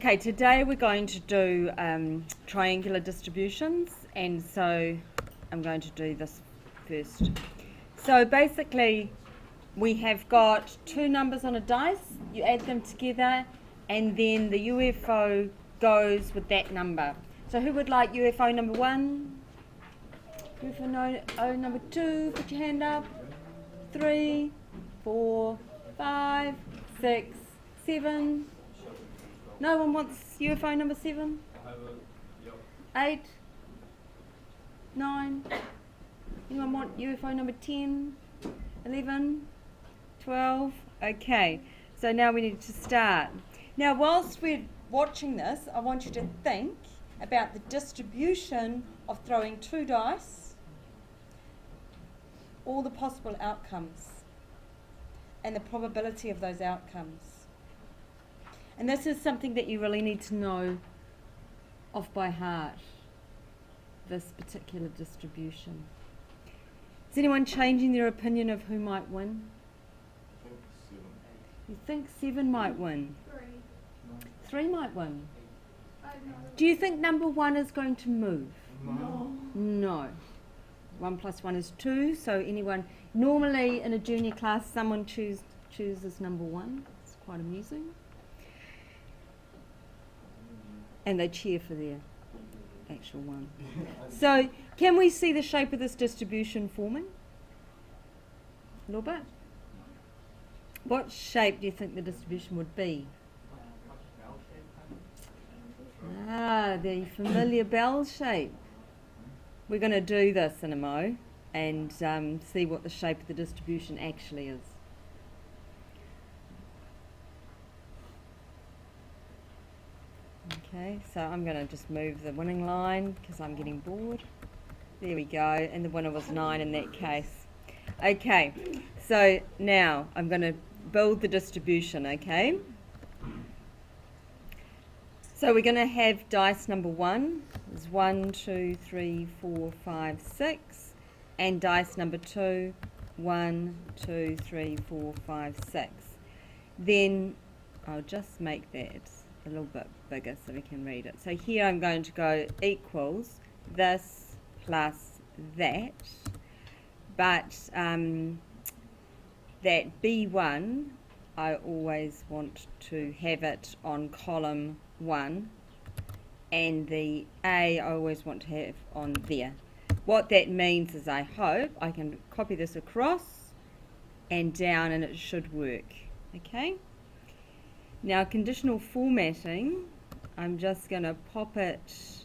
Okay, today we're going to do triangular distributions, and so I'm going to do this first. So basically we have got two numbers on a dice, you add them together, and then the UFO goes with that number. So who would like UFO number 1? UFO number 2, put your hand up. 3, 4, 5, 6, 7. No one wants UFO number 7? 8? 9? Anyone want UFO number 10? 11? 12? Okay, so now we need to start. Now whilst we're watching this, I want you to think about the distribution of throwing 2 dice, all the possible outcomes, and the probability of those outcomes. And this is something that you really need to know off by heart, this particular distribution. Is anyone changing their opinion of who might win? I think 7. You think 7 might win? 3. 3 might win. I don't know. Do you think number 1 is going to move? No. No. 1 plus 1 is 2, so anyone, normally in a junior class someone chooses number 1. It's quite amusing. And they cheer for their actual one. So can we see the shape of this distribution forming? A little bit? What shape do you think the distribution would be? Ah, the familiar bell shape. We're going to do this in a mo and see what the shape of the distribution actually is. Okay, so I'm going to just move the winning line because I'm getting bored. There we go, and the winner was 9 in that case. Okay, so now I'm going to build the distribution, okay? So we're going to have dice number 1 is 1, 2, 3, 4, 5, 6, and dice number 2, 1, 2, 3, 4, 5, 6. Then I'll just make that a little bit bigger so we can read it. So here I'm going to go equals this plus that, but that B1 I always want to have it on column 1, and the A I always want to have on there. What that means is I hope I can copy this across and down and it should work. Okay? Now conditional formatting, I'm just going to pop it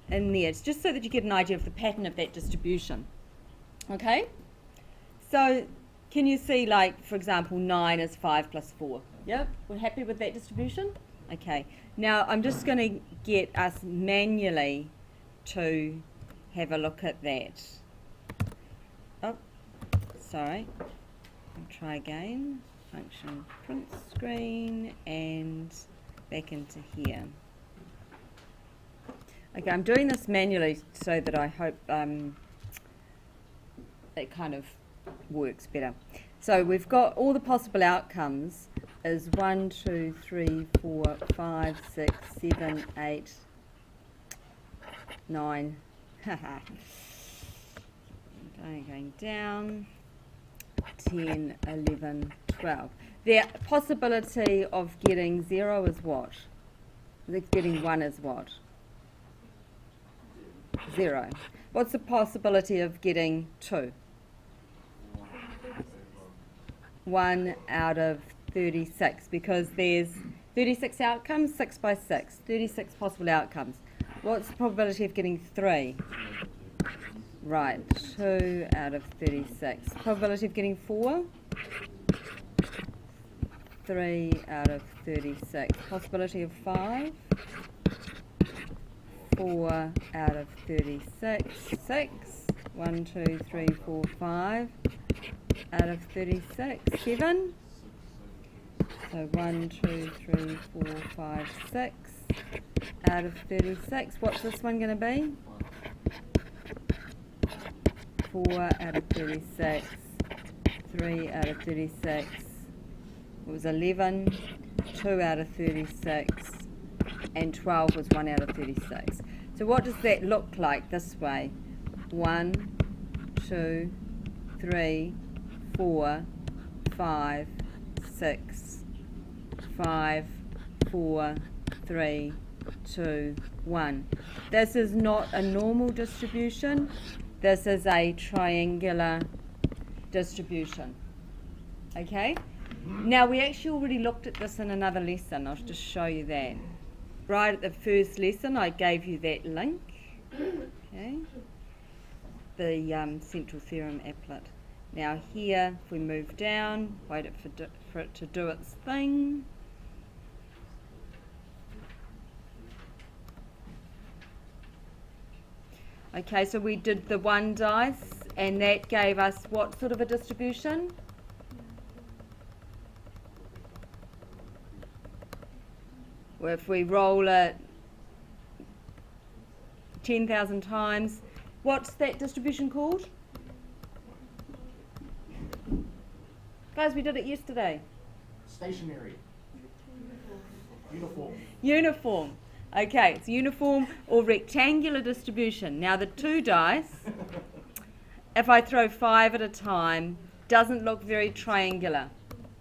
in there. It's just so that you get an idea of the pattern of that distribution. Okay? So can you see, like, for example, 9 is 5 plus 4? Yep, we're happy with that distribution? Okay. Now I'm just going to get us manually to have a look at that. Oh, sorry. I'll try again. Function print screen and back into here. Okay, I'm doing this manually so that I hope it kind of works better. So we've got all the possible outcomes is 1, 2, 3, 4, 5, 6, 7, 8, 9. Going down. 10, 11, 12. The possibility of getting 0 is what? Getting 1 is what? 0. What's the possibility of getting 2? 1 out of 36, because there's 36 outcomes, 6 by 6, 36 possible outcomes. What's the probability of getting 3? Right, 2 out of 36. Probability of getting 4? 3 out of 36. Possibility of 5? 4 out of 36. 6. 1, 2, 3, 4, 5 out of 36. 7. So 1, 2, 3, 4, 5, 6 out of 36. What's this one going to be? 4 out of 36, 3 out of 36, it was 11, 2 out of 36, and 12 was 1 out of 36. So what does that look like this way? 1, 2, 3, 4, 5, 6, 5, 4, 3, 2, 1. This is not a normal distribution. This is a triangular distribution. Okay? Now we actually already looked at this in another lesson. I'll just show you that. Right at the first lesson I gave you that link. Okay? The central theorem applet. Now here, if we move down, wait for it to do its thing. Okay, so we did the 1 dice, and that gave us what sort of a distribution? Well, if we roll it 10,000 times, what's that distribution called? Guys, we did it yesterday. Stationary. Uniform. Uniform. Okay, it's uniform or rectangular distribution. Now the 2 dice, if I throw 5 at a time, doesn't look very triangular.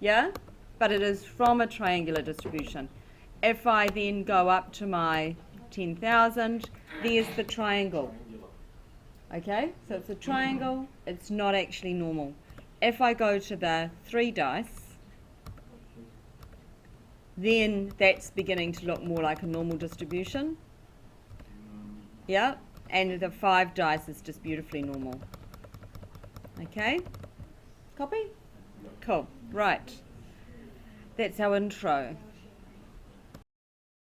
Yeah? But it is from a triangular distribution. If I then go up to my 10,000, there's the triangle. Okay, so it's a triangle, it's not actually normal. If I go to the 3 dice, then that's beginning to look more like a normal distribution. Yeah, and the 5 dice is just beautifully normal. Okay, copy? Cool, right. That's our intro.